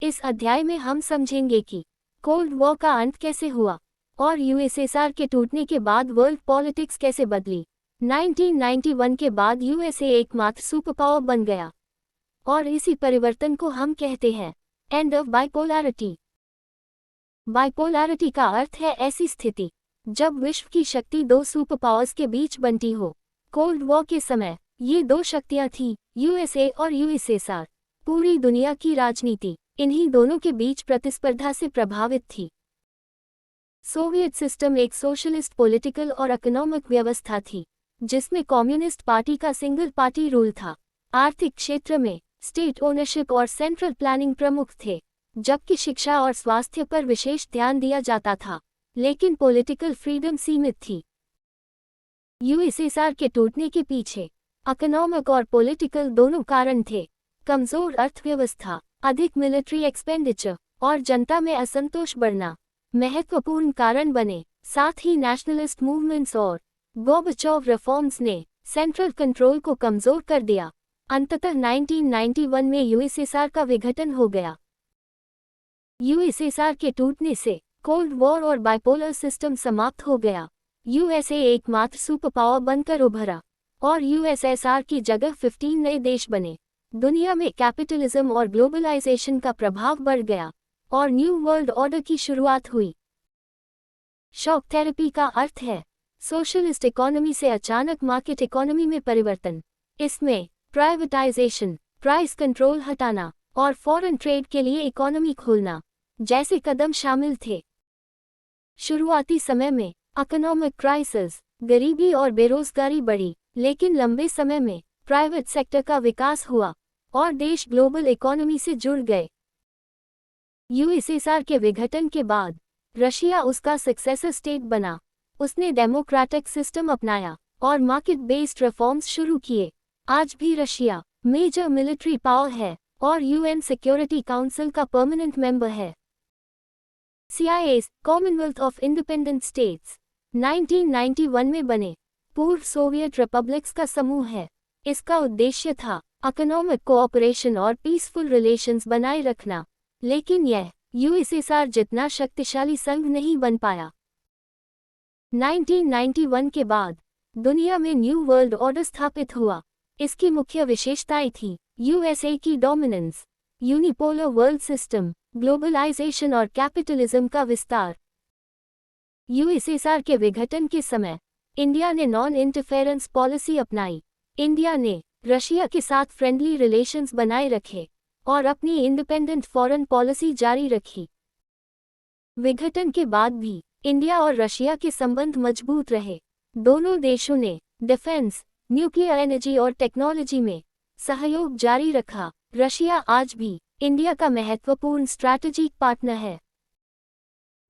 इस अध्याय में हम समझेंगे कि कोल्ड वॉर का अंत कैसे हुआ और यूएसएसआर के टूटने के बाद वर्ल्ड पॉलिटिक्स कैसे बदली। 1991 के बाद यूएसए एकमात्र सुपर पावर बन गया और इसी परिवर्तन को हम कहते हैं एंड ऑफ बाइपोलैरिटी। बाइपोलैरिटी का अर्थ है ऐसी स्थिति जब विश्व की शक्ति दो सुपर पावर्स के बीच बनती हो। कोल्ड वॉर के समय ये दो शक्तियां थीं, यूएसए और यूएसएसआर। पूरी दुनिया की राजनीति इन्हीं दोनों के बीच प्रतिस्पर्धा से प्रभावित थी। सोवियत सिस्टम एक सोशलिस्ट पॉलिटिकल और इकोनॉमिक व्यवस्था थी जिसमें कम्युनिस्ट पार्टी का सिंगल पार्टी रूल था। आर्थिक क्षेत्र में स्टेट ओनरशिप और सेंट्रल प्लानिंग प्रमुख थे, जबकि शिक्षा और स्वास्थ्य पर विशेष ध्यान दिया जाता था, लेकिन पॉलिटिकल फ्रीडम सीमित थी। यूएसएसआर के टूटने के पीछे इकोनॉमिक और पॉलिटिकल दोनों कारण थे। कमजोर अर्थव्यवस्था, अधिक मिलिट्री एक्सपेंडिचर और जनता में असंतोष बढ़ना महत्वपूर्ण कारण बने। साथ ही नेशनलिस्ट मूवमेंट्स और गोर्बाचोव रिफॉर्म्स ने सेंट्रल कंट्रोल को कमजोर कर दिया। अंततः 1991 में यूएसएसआर का विघटन हो गया। यूएसएसआर के टूटने से कोल्ड वॉर और बाइपोलर सिस्टम समाप्त हो गया। यूएसए एकमात्र सुपर पावर बनकर उभरा और यूएसएसआर की जगह 15 नए देश बने। दुनिया में कैपिटलिज्म और ग्लोबलाइजेशन का प्रभाव बढ़ गया और न्यू वर्ल्ड ऑर्डर की शुरुआत हुई। शॉक थेरेपी का अर्थ है सोशलिस्ट इकोनॉमी से अचानक मार्केट इकोनॉमी में परिवर्तन। इसमें प्राइवेटाइजेशन, प्राइस कंट्रोल हटाना और फॉरेन ट्रेड के लिए इकोनॉमी खोलना जैसे कदम शामिल थे। शुरुआती समय में इकोनॉमिक क्राइसिस, गरीबी और बेरोजगारी बढ़ी, लेकिन लंबे समय में प्राइवेट सेक्टर का विकास हुआ और देश ग्लोबल इकोनॉमी से जुड़ गए। यूएसएसआर के विघटन के बाद रशिया उसका सक्सेसर स्टेट बना। उसने डेमोक्रेटिक सिस्टम अपनाया और मार्केट बेस्ड रिफॉर्म्स शुरू किए। आज भी रशिया मेजर मिलिट्री पावर है और यूएन सिक्योरिटी काउंसिल का परमानेंट मेंबर है। CIS, Commonwealth of independent states, 1991 में बने पूर्व सोवियत रिपब्लिक्स का समूह है। इसका उद्देश्य था इकोनॉमिक कोऑपरेशन और पीसफुल रिलेशंस बनाए रखना, लेकिन यह यूएसएसआर जितना शक्तिशाली संघ नहीं बन पाया। 1991 के बाद दुनिया में न्यू वर्ल्ड ऑर्डर स्थापित हुआ। इसकी मुख्य विशेषताएं थीं यूएसए की dominance, unipolar world system, globalisation और कैपिटलिज्म का विस्तार। यूएसएसआर के विघटन के समय इंडिया ने नॉन इंटरफेरेंस पॉलिसी अपनाई। इंडिया ने रशिया के साथ फ्रेंडली रिलेशंस बनाए रखे और अपनी इंडिपेंडेंट फॉरेन पॉलिसी जारी रखी। विघटन के बाद भी इंडिया और रशिया के संबंध मजबूत रहे। दोनों देशों ने डिफेंस, न्यूक्लियर एनर्जी और टेक्नोलॉजी में सहयोग जारी रखा। रशिया आज भी इंडिया का महत्वपूर्ण स्ट्रैटेजिक पार्टनर है।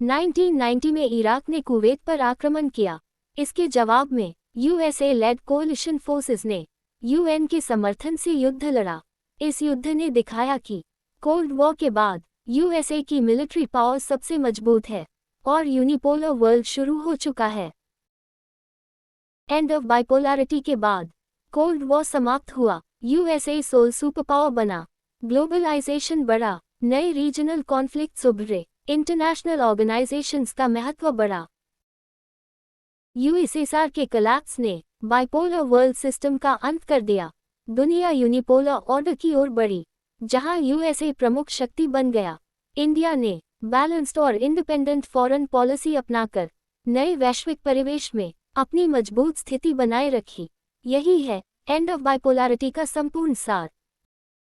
1990 में इराक ने कुवैत पर आक्रमण किया। इसके जवाब में यूएसए लेड कोलिशन फोर्सेस ने यूएन के समर्थन से युद्ध लड़ा। इस युद्ध ने दिखाया कि कोल्ड वॉर के बाद यूएसए की मिलिट्री पावर सबसे मजबूत है और यूनिपोलर वर्ल्ड शुरू हो चुका है। एंड ऑफ बाइपोलैरिटी के बाद कोल्ड वॉर समाप्त हुआ। यूएसए सोल सुपर पावर बना, ग्लोबलाइजेशन बढ़ा, नए रीजनल कॉन्फ्लिक्ट्स उभरे, इंटरनेशनल ऑर्गेनाइजेशंस का महत्व बढ़ा। यूएसएसआर के कोलैप्स ने बाइपोलर वर्ल्ड सिस्टम का अंत कर दिया। दुनिया यूनिपोलर ऑर्डर की ओर बढ़ी, जहां यूएसए प्रमुख शक्ति बन गया। इंडिया ने बैलेंस्ड और इंडिपेंडेंट फॉरेन पॉलिसी अपनाकर नए वैश्विक परिवेश में अपनी मजबूत स्थिति बनाए रखी। यही है एंड ऑफ बाइपोलैरिटी का संपूर्ण सार।